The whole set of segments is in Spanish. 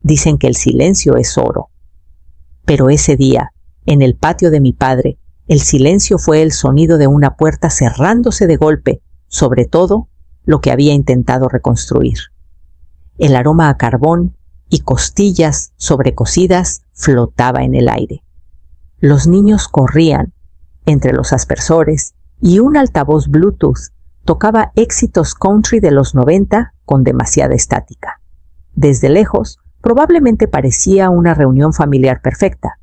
Dicen que el silencio es oro. Pero ese día, en el patio de mi padre, el silencio fue el sonido de una puerta cerrándose de golpe, sobre todo lo que había intentado reconstruir. El aroma a carbón y costillas sobrecocidas flotaba en el aire. Los niños corrían entre los aspersores y un altavoz Bluetooth tocaba éxitos country de los 90 con demasiada estática. Desde lejos, probablemente parecía una reunión familiar perfecta.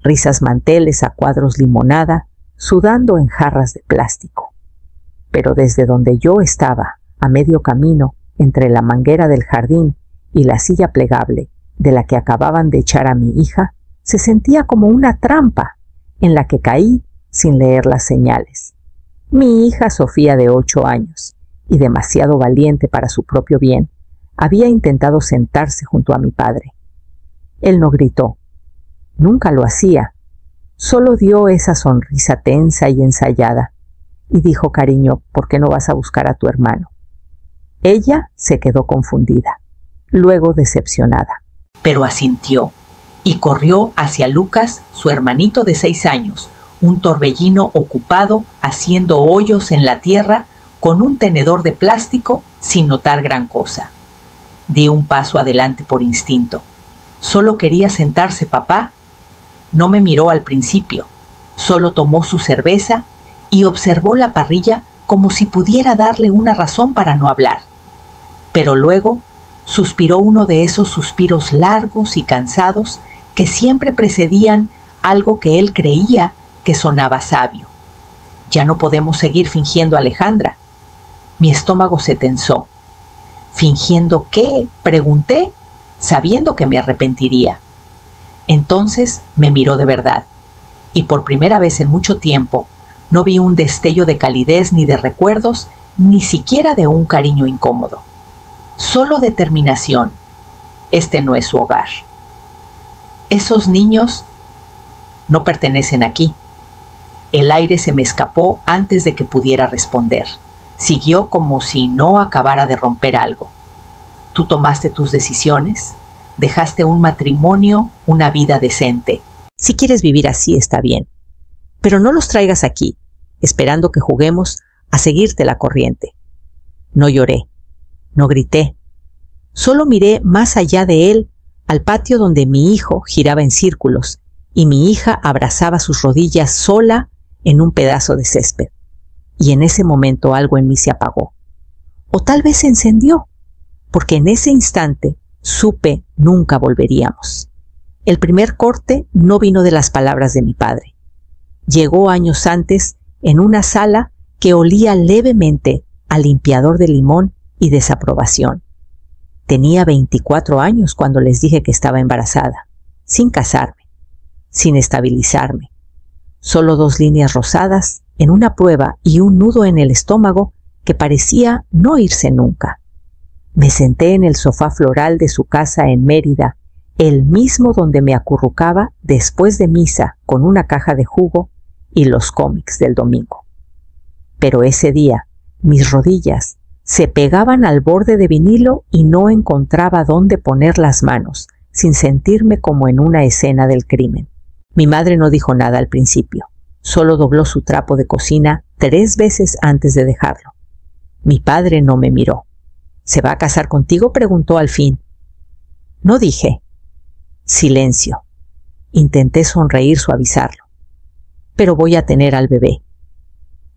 Risas manteles a cuadros limonada, sudando en jarras de plástico. Pero desde donde yo estaba, a medio camino, entre la manguera del jardín y la silla plegable de la que acababan de echar a mi hija, se sentía como una trampa en la que caí sin leer las señales. Mi hija Sofía, de 8 años, y demasiado valiente para su propio bien, había intentado sentarse junto a mi padre. Él no gritó. Nunca lo hacía. Solo dio esa sonrisa tensa y ensayada, y dijo: cariño, ¿por qué no vas a buscar a tu hermano? Ella se quedó confundida, luego decepcionada, pero asintió y corrió hacia Lucas, su hermanito de 6 años, un torbellino ocupado haciendo hoyos en la tierra con un tenedor de plástico sin notar gran cosa. Di un paso adelante por instinto. Solo quería sentarse, papá. No me miró al principio, solo tomó su cerveza y observó la parrilla como si pudiera darle una razón para no hablar. Pero luego suspiró uno de esos suspiros largos y cansados que siempre precedían algo que él creía que sonaba sabio. Ya no podemos seguir fingiendo, Alejandra. Mi estómago se tensó. ¿Fingiendo qué?, pregunté, sabiendo que me arrepentiría. Entonces me miró de verdad, y por primera vez en mucho tiempo no vi un destello de calidez ni de recuerdos, ni siquiera de un cariño incómodo. Solo determinación. Este no es su hogar. Esos niños no pertenecen aquí. El aire se me escapó antes de que pudiera responder. Siguió como si no acabara de romper algo. Tú tomaste tus decisiones, dejaste un matrimonio, una vida decente. Si quieres vivir así, está bien. Pero no los traigas aquí, esperando que juguemos a seguirte la corriente. No lloré, no grité. Solo miré más allá de él, al patio donde mi hijo giraba en círculos y mi hija abrazaba sus rodillas sola en un pedazo de césped. Y en ese momento algo en mí se apagó. O tal vez se encendió, porque en ese instante supe nunca volveríamos. El primer corte no vino de las palabras de mi padre. Llegó años antes en una sala que olía levemente a limpiador de limón y desaprobación. Tenía 24 años cuando les dije que estaba embarazada, sin casarme, sin estabilizarme. Solo 2 líneas rosadas en una prueba y un nudo en el estómago que parecía no irse nunca. Me senté en el sofá floral de su casa en Mérida, el mismo donde me acurrucaba después de misa con una caja de jugo y los cómics del domingo. Pero ese día, mis rodillas se pegaban al borde de vinilo y no encontraba dónde poner las manos, sin sentirme como en una escena del crimen. Mi madre no dijo nada al principio, solo dobló su trapo de cocina 3 veces antes de dejarlo. Mi padre no me miró. ¿Se va a casar contigo?, preguntó al fin. No dije. Silencio. Intenté sonreír, suavizarlo. Pero voy a tener al bebé.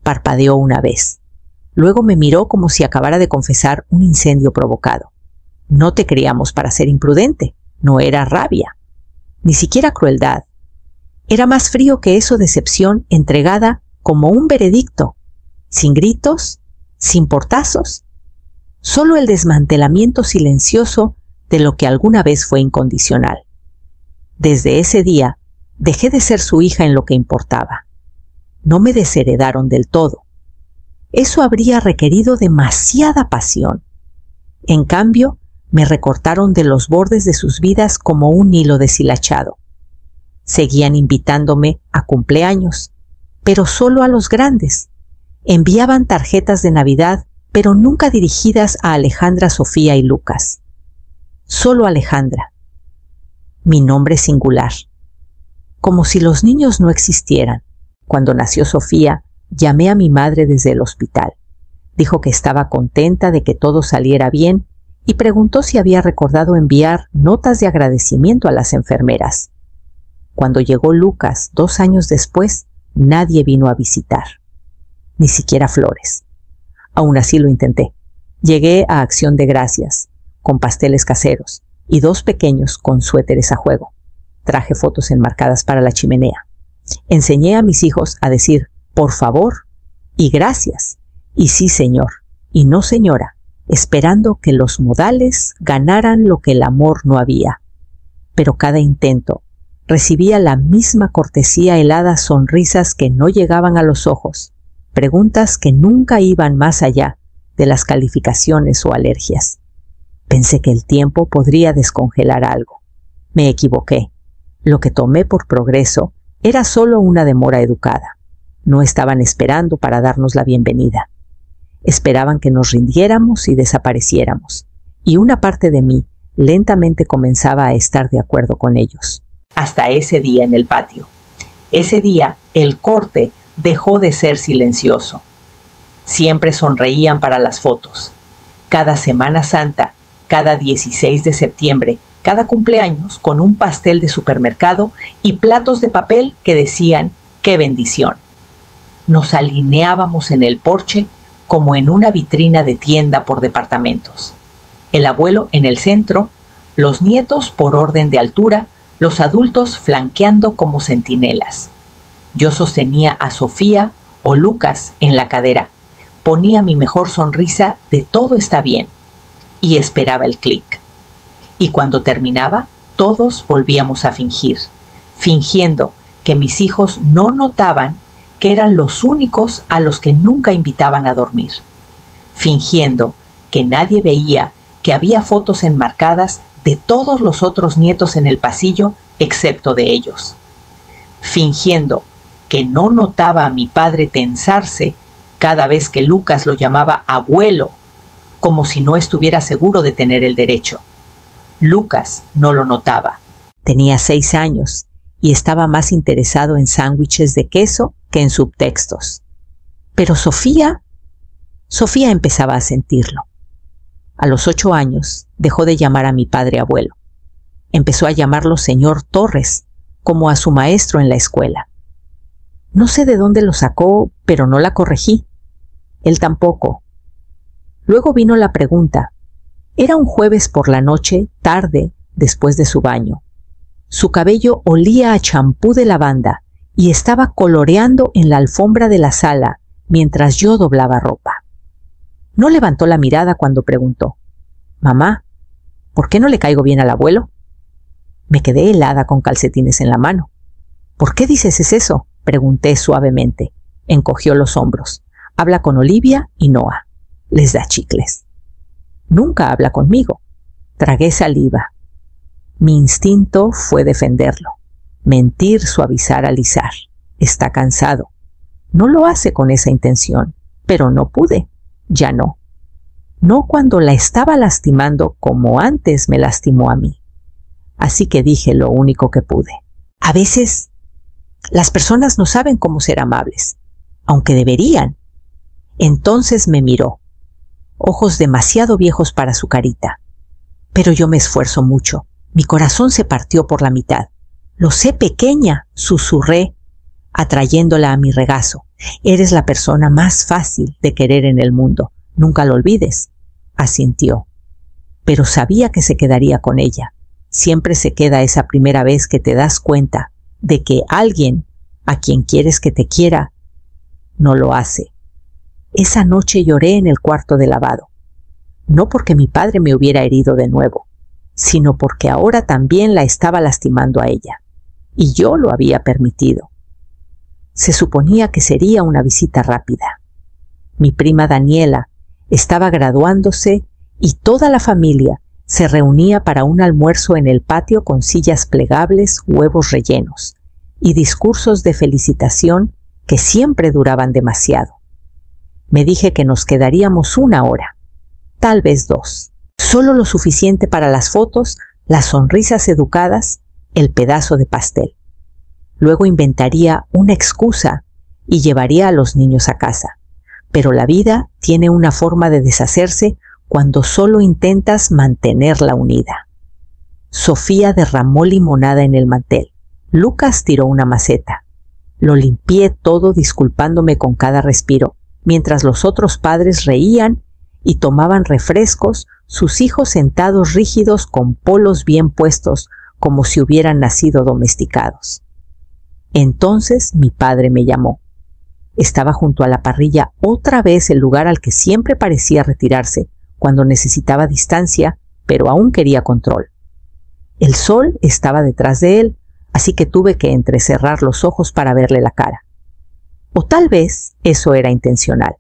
Parpadeó una vez. Luego me miró como si acabara de confesar un incendio provocado. No te criamos para ser imprudente. No era rabia. Ni siquiera crueldad. Era más frío que eso, decepción entregada como un veredicto. Sin gritos, sin portazos. Solo el desmantelamiento silencioso de lo que alguna vez fue incondicional. Desde ese día, dejé de ser su hija en lo que importaba. No me desheredaron del todo. Eso habría requerido demasiada pasión. En cambio, me recortaron de los bordes de sus vidas como un hilo deshilachado. Seguían invitándome a cumpleaños, pero solo a los grandes. Enviaban tarjetas de Navidad, pero nunca dirigidas a Alejandra, Sofía y Lucas. Solo Alejandra, mi nombre singular. Como si los niños no existieran. Cuando nació Sofía, llamé a mi madre desde el hospital. Dijo que estaba contenta de que todo saliera bien y preguntó si había recordado enviar notas de agradecimiento a las enfermeras. Cuando llegó Lucas 2 años después, nadie vino a visitar, ni siquiera flores. Aún así lo intenté. Llegué a Acción de Gracias, con pasteles caseros, y 2 pequeños con suéteres a juego. Traje fotos enmarcadas para la chimenea. Enseñé a mis hijos a decir por favor y gracias, y sí señor, y no señora, esperando que los modales ganaran lo que el amor no había. Pero cada intento recibía la misma cortesía heladas sonrisas que no llegaban a los ojos, preguntas que nunca iban más allá de las calificaciones o alergias. Pensé que el tiempo podría descongelar algo. Me equivoqué. Lo que tomé por progreso era solo una demora educada. No estaban esperando para darnos la bienvenida. Esperaban que nos rindiéramos y desapareciéramos, y una parte de mí lentamente comenzaba a estar de acuerdo con ellos. Hasta ese día en el patio. Ese día el corte dejó de ser silencioso. Siempre sonreían para las fotos. Cada Semana Santa, cada 16 de septiembre, cada cumpleaños con un pastel de supermercado y platos de papel que decían ¡qué bendición! Nos alineábamos en el porche como en una vitrina de tienda por departamentos. El abuelo en el centro, los nietos por orden de altura, los adultos flanqueando como centinelas. Yo sostenía a Sofía o Lucas en la cadera, ponía mi mejor sonrisa de todo está bien y esperaba el clic. Y cuando terminaba, todos volvíamos a fingir, fingiendo que mis hijos no notaban que eran los únicos a los que nunca invitaban a dormir, fingiendo que nadie veía que había fotos enmarcadas de todos los otros nietos en el pasillo excepto de ellos, fingiendo que no notaba a mi padre tensarse cada vez que Lucas lo llamaba abuelo, como si no estuviera seguro de tener el derecho. Lucas no lo notaba. Tenía 6 años y estaba más interesado en sándwiches de queso que en subtextos. Pero Sofía empezaba a sentirlo. A los 8 años dejó de llamar a mi padre abuelo. Empezó a llamarlo señor Torres, como a su maestro en la escuela. No sé de dónde lo sacó, pero no la corregí. Él tampoco. Luego vino la pregunta. Era un jueves por la noche, tarde, después de su baño. Su cabello olía a champú de lavanda y estaba coloreando en la alfombra de la sala mientras yo doblaba ropa. No levantó la mirada cuando preguntó: «Mamá, ¿por qué no le caigo bien al abuelo?» Me quedé helada con calcetines en la mano. «¿Por qué dices eso?», pregunté suavemente. Encogió los hombros. «Habla con Olivia y Noah. Les da chicles». «Nunca habla conmigo». Tragué saliva. Mi instinto fue defenderlo. Mentir, suavizar, alisar. Está cansado. No lo hace con esa intención, pero no pude. Ya no. No cuando la estaba lastimando como antes me lastimó a mí. Así que dije lo único que pude. A veces las personas no saben cómo ser amables, aunque deberían. Entonces me miró. Ojos demasiado viejos para su carita. Pero yo me esfuerzo mucho. Mi corazón se partió por la mitad. «Lo sé, pequeña», susurré, atrayéndola a mi regazo. «Eres la persona más fácil de querer en el mundo. Nunca lo olvides». Asintió. Pero sabía que se quedaría con ella. Siempre se queda esa primera vez que te das cuenta de que alguien a quien quieres que te quiera no lo hace. Esa noche lloré en el cuarto de lavado. No porque mi padre me hubiera herido de nuevo, sino porque ahora también la estaba lastimando a ella. Y yo lo había permitido. Se suponía que sería una visita rápida. Mi prima Daniela estaba graduándose y toda la familia se reunía para un almuerzo en el patio con sillas plegables, huevos rellenos y discursos de felicitación que siempre duraban demasiado. Me dije que nos quedaríamos 1 hora, tal vez 2, solo lo suficiente para las fotos, las sonrisas educadas el pedazo de pastel. Luego inventaría una excusa y llevaría a los niños a casa. Pero la vida tiene una forma de deshacerse cuando solo intentas mantenerla unida. Sofía derramó limonada en el mantel. Lucas tiró una maceta. Lo limpié todo disculpándome con cada respiro, mientras los otros padres reían y tomaban refrescos, sus hijos sentados rígidos con polos bien puestos, como si hubieran nacido domesticados. Entonces mi padre me llamó. Estaba junto a la parrilla, otra vez el lugar al que siempre parecía retirarse cuando necesitaba distancia, pero aún quería control. El sol estaba detrás de él, así que tuve que entrecerrar los ojos para verle la cara. O tal vez eso era intencional.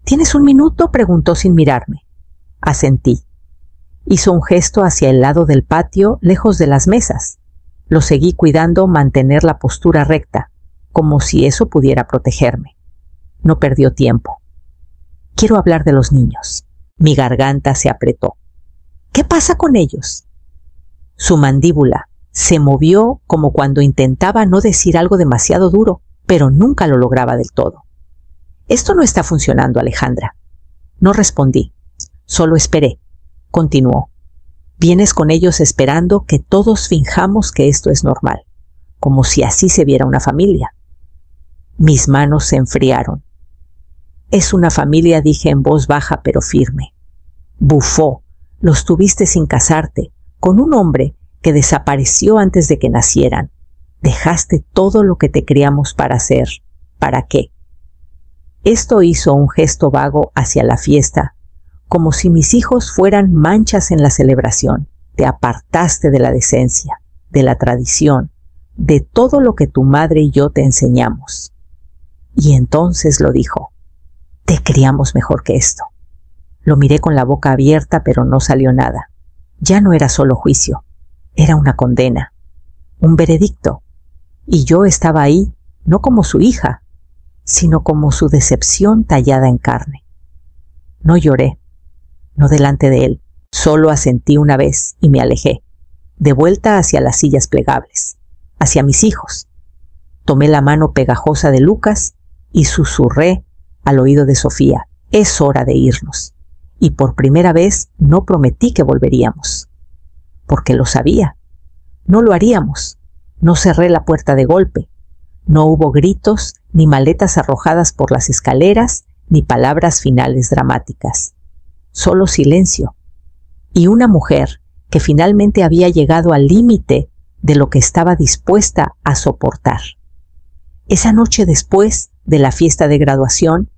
¿Tienes un minuto?, preguntó sin mirarme. Asentí. Hizo un gesto hacia el lado del patio, lejos de las mesas. Lo seguí cuidando mantener la postura recta, como si eso pudiera protegerme. No perdió tiempo. Quiero hablar de los niños. Mi garganta se apretó. ¿Qué pasa con ellos? Su mandíbula se movió como cuando intentaba no decir algo demasiado duro, pero nunca lo lograba del todo. Esto no está funcionando, Alejandra. No respondí. Solo esperé. Continuó. Vienes con ellos esperando que todos finjamos que esto es normal, como si así se viera una familia. Mis manos se enfriaron. Es una familia, dije en voz baja pero firme. Bufó. Los tuviste sin casarte, con un hombre que desapareció antes de que nacieran. Dejaste todo lo que te criamos para hacer. ¿Para qué? Esto hizo un gesto vago hacia la fiesta, como si mis hijos fueran manchas en la celebración. Te apartaste de la decencia, de la tradición, de todo lo que tu madre y yo te enseñamos. Y entonces lo dijo. Te criamos mejor que esto. Lo miré con la boca abierta, pero no salió nada. Ya no era solo juicio, era una condena, un veredicto. Y yo estaba ahí, no como su hija, sino como su decepción tallada en carne. No lloré, no delante de él, solo asentí una vez y me alejé, de vuelta hacia las sillas plegables, hacia mis hijos. Tomé la mano pegajosa de Lucas y susurré al oído de Sofía, es hora de irnos. Y por primera vez no prometí que volveríamos, porque lo sabía. No lo haríamos. No cerré la puerta de golpe. No hubo gritos, ni maletas arrojadas por las escaleras, ni palabras finales dramáticas. Solo silencio. Y una mujer que finalmente había llegado al límite de lo que estaba dispuesta a soportar. Esa noche después de la fiesta de graduación,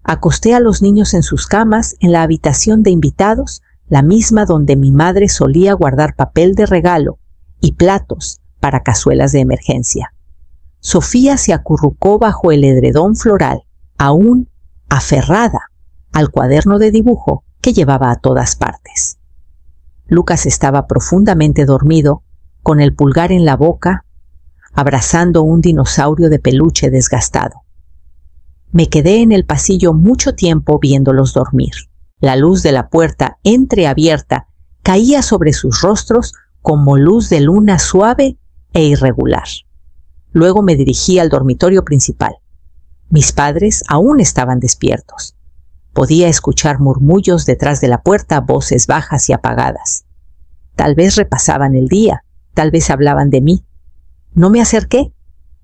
acosté a los niños en sus camas en la habitación de invitados, la misma donde mi madre solía guardar papel de regalo y platos para cazuelas de emergencia. Sofía se acurrucó bajo el edredón floral, aún aferrada al cuaderno de dibujo que llevaba a todas partes. Lucas estaba profundamente dormido, con el pulgar en la boca, abrazando un dinosaurio de peluche desgastado. Me quedé en el pasillo mucho tiempo viéndolos dormir. La luz de la puerta entreabierta caía sobre sus rostros como luz de luna suave e irregular. Luego me dirigí al dormitorio principal. Mis padres aún estaban despiertos. Podía escuchar murmullos detrás de la puerta, voces bajas y apagadas. Tal vez repasaban el día, tal vez hablaban de mí. No me acerqué.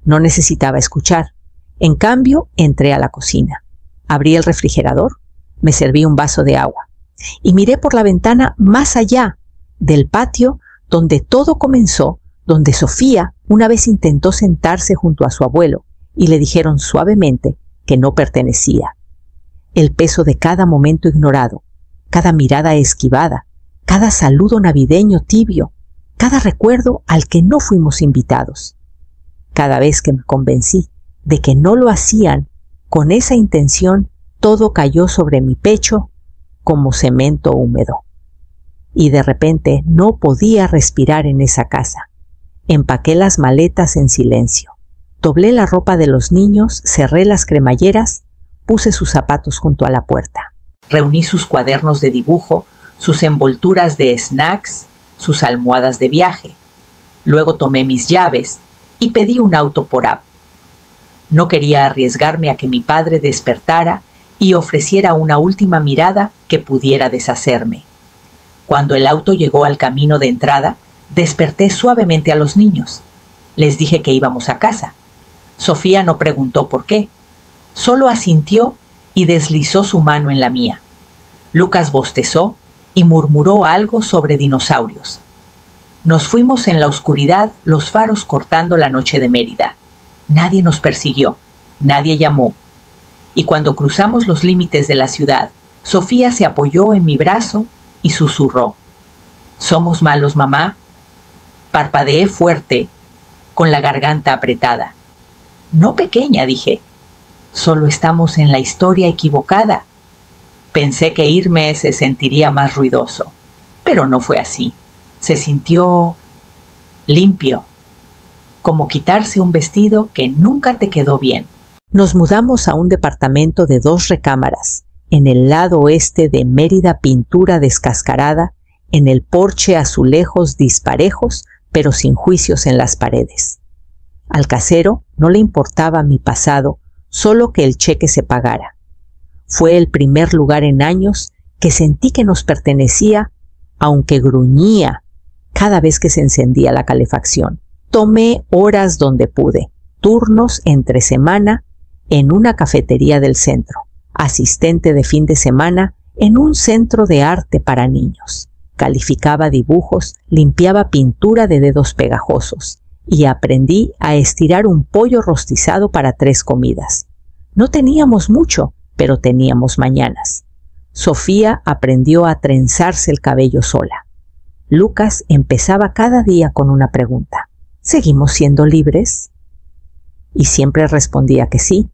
No necesitaba escuchar. En cambio, entré a la cocina. Abrí el refrigerador, me serví un vaso de agua y miré por la ventana más allá del patio donde todo comenzó, donde Sofía una vez intentó sentarse junto a su abuelo y le dijeron suavemente que no pertenecía. El peso de cada momento ignorado, cada mirada esquivada, cada saludo navideño tibio, cada recuerdo al que no fuimos invitados. Cada vez que me convencí de que no lo hacían con esa intención, todo cayó sobre mi pecho como cemento húmedo. Y de repente no podía respirar en esa casa. Empaqué las maletas en silencio. Doblé la ropa de los niños, cerré las cremalleras, puse sus zapatos junto a la puerta. Reuní sus cuadernos de dibujo, sus envolturas de snacks, sus almohadas de viaje. Luego tomé mis llaves y pedí un auto por app. No quería arriesgarme a que mi padre despertara y ofreciera una última mirada que pudiera deshacerme. Cuando el auto llegó al camino de entrada, desperté suavemente a los niños. Les dije que íbamos a casa. Sofía no preguntó por qué. Solo asintió y deslizó su mano en la mía. Lucas bostezó y murmuró algo sobre dinosaurios. Nos fuimos en la oscuridad, los faros cortando la noche de Mérida. Nadie nos persiguió, nadie llamó. Y cuando cruzamos los límites de la ciudad, Sofía se apoyó en mi brazo y susurró: «¿Somos malos, mamá?». Parpadeé fuerte, con la garganta apretada. «No, pequeña», dije. «Solo estamos en la historia equivocada». Pensé que irme se sentiría más ruidoso, pero no fue así. Se sintió limpio, como quitarse un vestido que nunca te quedó bien. Nos mudamos a un departamento de 2 recámaras, en el lado oeste de Mérida, pintura descascarada, en el porche azulejos disparejos, pero sin juicios en las paredes. Al casero no le importaba mi pasado, solo que el cheque se pagara. Fue el primer lugar en años que sentí que nos pertenecía, aunque gruñía cada vez que se encendía la calefacción. Tomé horas donde pude, turnos entre semana en una cafetería del centro, asistente de fin de semana en un centro de arte para niños. Calificaba dibujos, limpiaba pintura de dedos pegajosos y aprendí a estirar un pollo rostizado para 3 comidas. No teníamos mucho, pero teníamos mañanas. Sofía aprendió a trenzarse el cabello sola. Lucas empezaba cada día con una pregunta: ¿seguimos siendo libres? Y siempre respondía que sí,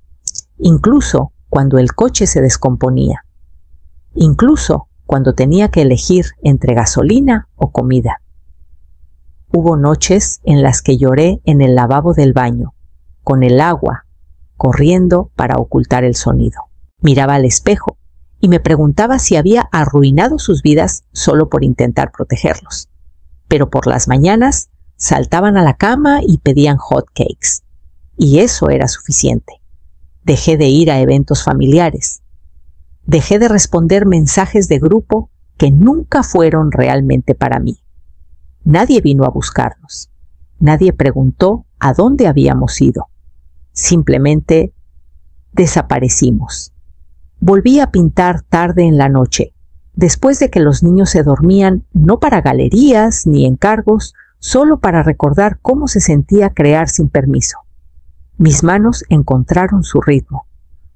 incluso cuando el coche se descomponía, incluso cuando tenía que elegir entre gasolina o comida. Hubo noches en las que lloré en el lavabo del baño, con el agua corriendo para ocultar el sonido. Miraba al espejo y me preguntaba si había arruinado sus vidas solo por intentar protegerlos. Pero por las mañanas saltaban a la cama y pedían hot cakes, y eso era suficiente. Dejé de ir a eventos familiares. Dejé de responder mensajes de grupo que nunca fueron realmente para mí. Nadie vino a buscarnos. Nadie preguntó a dónde habíamos ido. Simplemente desaparecimos. Volví a pintar tarde en la noche, después de que los niños se dormían, no para galerías ni encargos, solo para recordar cómo se sentía crear sin permiso. Mis manos encontraron su ritmo: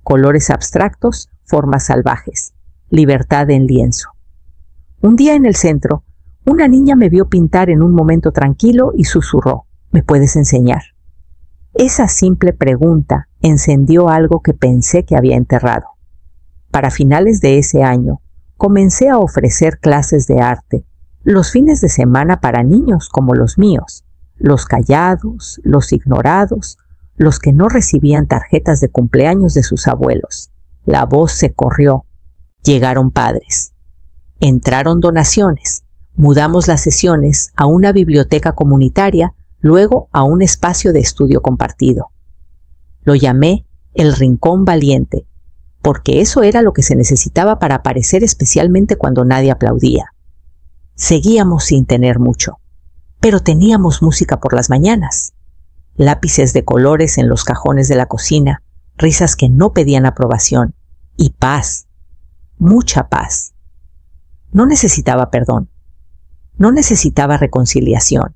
colores abstractos, formas salvajes, libertad en lienzo. Un día en el centro, una niña me vio pintar en un momento tranquilo y susurró: «¿Me puedes enseñar?». Esa simple pregunta encendió algo que pensé que había enterrado. Para finales de ese año, comencé a ofrecer clases de arte, los fines de semana para niños como los míos, los callados, los ignorados, los que no recibían tarjetas de cumpleaños de sus abuelos. La voz se corrió. Llegaron padres. Entraron donaciones. Mudamos las sesiones a una biblioteca comunitaria, luego a un espacio de estudio compartido. Lo llamé el Rincón Valiente, porque eso era lo que se necesitaba para aparecer, especialmente cuando nadie aplaudía. Seguíamos sin tener mucho, pero teníamos música por las mañanas, lápices de colores en los cajones de la cocina, risas que no pedían aprobación, y paz, mucha paz. No necesitaba perdón, no necesitaba reconciliación,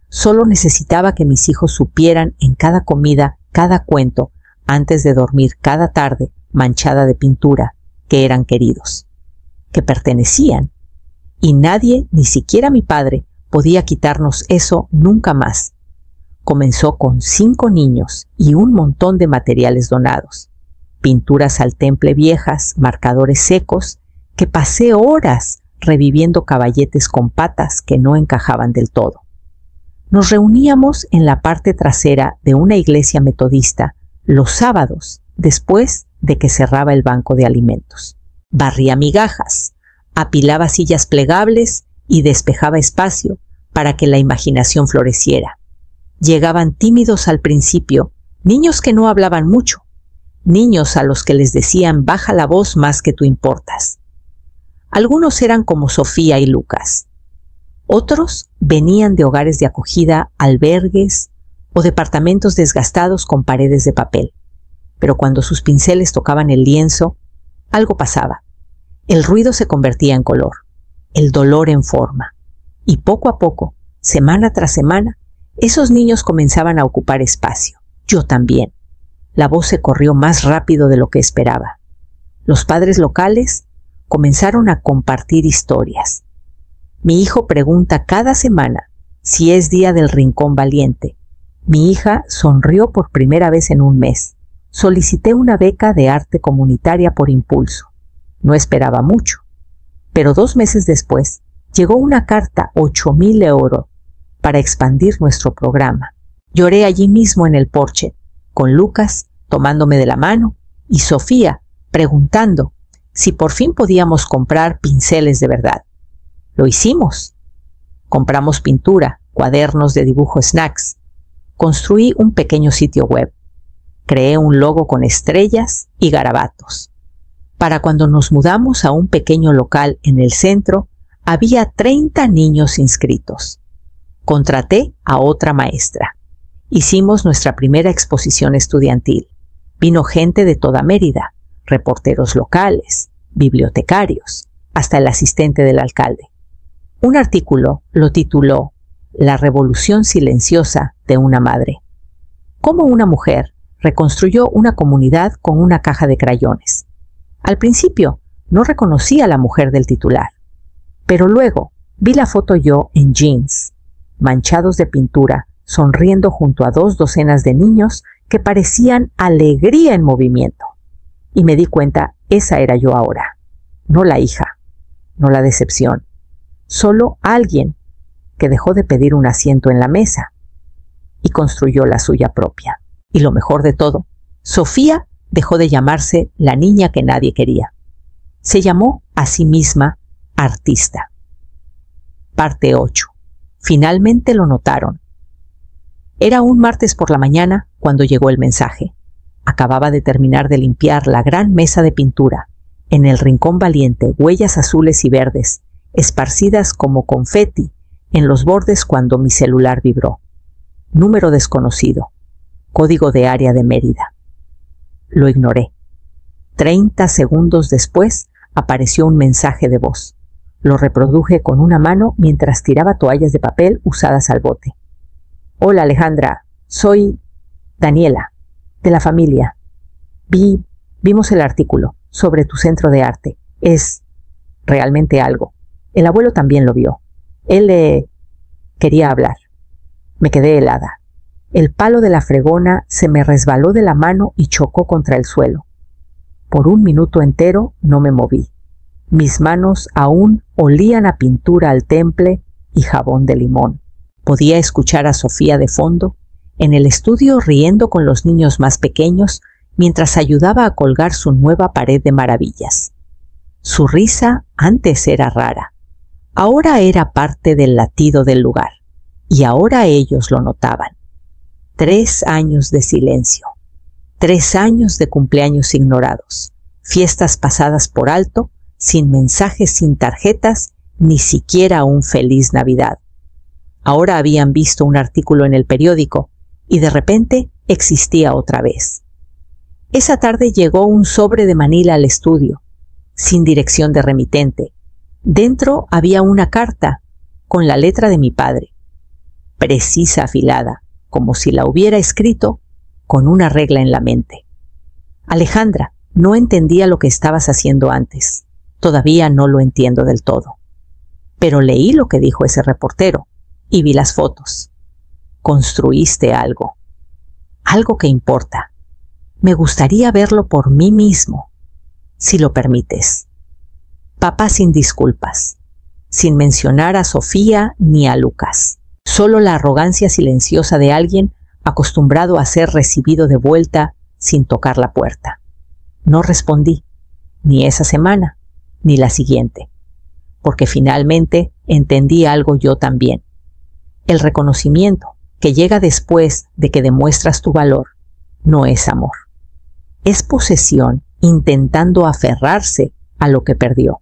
solo necesitaba que mis hijos supieran en cada comida, cada cuento, antes de dormir cada tarde, manchada de pintura, que eran queridos, que pertenecían, y nadie, ni siquiera mi padre, podía quitarnos eso nunca más. Comenzó con 5 niños y un montón de materiales donados, pinturas al temple viejas, marcadores secos, que pasé horas reviviendo caballetes con patas que no encajaban del todo. Nos reuníamos en la parte trasera de una iglesia metodista los sábados, después de que cerraba el banco de alimentos. Barría migajas, apilaba sillas plegables y despejaba espacio para que la imaginación floreciera. Llegaban tímidos al principio, niños que no hablaban mucho, niños a los que les decían baja la voz más que tú importas. Algunos eran como Sofía y Lucas. Otros venían de hogares de acogida, albergues o departamentos desgastados con paredes de papel. Pero cuando sus pinceles tocaban el lienzo, algo pasaba. El ruido se convertía en color, el dolor en forma. Y poco a poco, semana tras semana, esos niños comenzaban a ocupar espacio. Yo también. La voz se corrió más rápido de lo que esperaba. Los padres locales comenzaron a compartir historias. Mi hijo pregunta cada semana si es día del Rincón Valiente. Mi hija sonrió por primera vez en un mes. Solicité una beca de arte comunitaria por impulso. No esperaba mucho, pero 2 meses después llegó una carta, 8,000 euros, para expandir nuestro programa. Lloré allí mismo en el porche, con Lucas tomándome de la mano y Sofía preguntando si por fin podíamos comprar pinceles de verdad. Lo hicimos. Compramos pintura, cuadernos de dibujo, snacks. Construí un pequeño sitio web. Creé un logo con estrellas y garabatos. Para cuando nos mudamos a un pequeño local en el centro, había 30 niños inscritos. Contraté a otra maestra. Hicimos nuestra primera exposición estudiantil. Vino gente de toda Mérida, reporteros locales, bibliotecarios, hasta el asistente del alcalde. Un artículo lo tituló La revolución silenciosa de una madre. Cómo una mujer reconstruyó una comunidad con una caja de crayones. Al principio no reconocí a la mujer del titular, pero luego vi la foto yo en jeans, manchados de pintura, sonriendo junto a 2 docenas de niños que parecían alegría en movimiento. Y me di cuenta, esa era yo ahora, no la hija, no la decepción, solo alguien que dejó de pedir un asiento en la mesa y construyó la suya propia. Y lo mejor de todo, Sofía dejó de llamarse la niña que nadie quería. Se llamó a sí misma artista. Parte 8. Finalmente lo notaron. Era un martes por la mañana cuando llegó el mensaje. Acababa de terminar de limpiar la gran mesa de pintura. En el Rincón Valiente, huellas azules y verdes, esparcidas como confeti en los bordes cuando mi celular vibró. Número desconocido. Código de área de Mérida. Lo ignoré. 30 segundos después apareció un mensaje de voz. Lo reproduje con una mano mientras tiraba toallas de papel usadas al bote. Hola Alejandra, soy Daniela, de la familia. Vimos el artículo sobre tu centro de arte. Es realmente algo. El abuelo también lo vio. Él quería hablar. Me quedé helada. El palo de la fregona se me resbaló de la mano y chocó contra el suelo. Por 1 minuto entero no me moví. Mis manos aún olían a pintura al temple y jabón de limón. Podía escuchar a Sofía de fondo, en el estudio riendo con los niños más pequeños, mientras ayudaba a colgar su nueva pared de maravillas. Su risa antes era rara. Ahora era parte del latido del lugar, y ahora ellos lo notaban. 3 años de silencio, 3 años de cumpleaños ignorados, fiestas pasadas por alto, sin mensajes, sin tarjetas, ni siquiera un feliz Navidad. Ahora habían visto un artículo en el periódico y de repente existía otra vez. Esa tarde llegó un sobre de Manila al estudio, sin dirección de remitente. Dentro había una carta con la letra de mi padre, precisa, afilada, como si la hubiera escrito con una regla en la mente. Alejandra, no entendía lo que estabas haciendo antes. Todavía no lo entiendo del todo. Pero leí lo que dijo ese reportero y vi las fotos. Construiste algo. Algo que importa. Me gustaría verlo por mí mismo, si lo permites. Papá sin disculpas, sin mencionar a Sofía ni a Lucas. Solo la arrogancia silenciosa de alguien acostumbrado a ser recibido de vuelta sin tocar la puerta. No respondí, ni esa semana, ni la siguiente, porque finalmente entendí algo yo también. El reconocimiento que llega después de que demuestras tu valor no es amor. Es posesión intentando aferrarse a lo que perdió.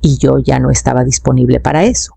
Y yo ya no estaba disponible para eso.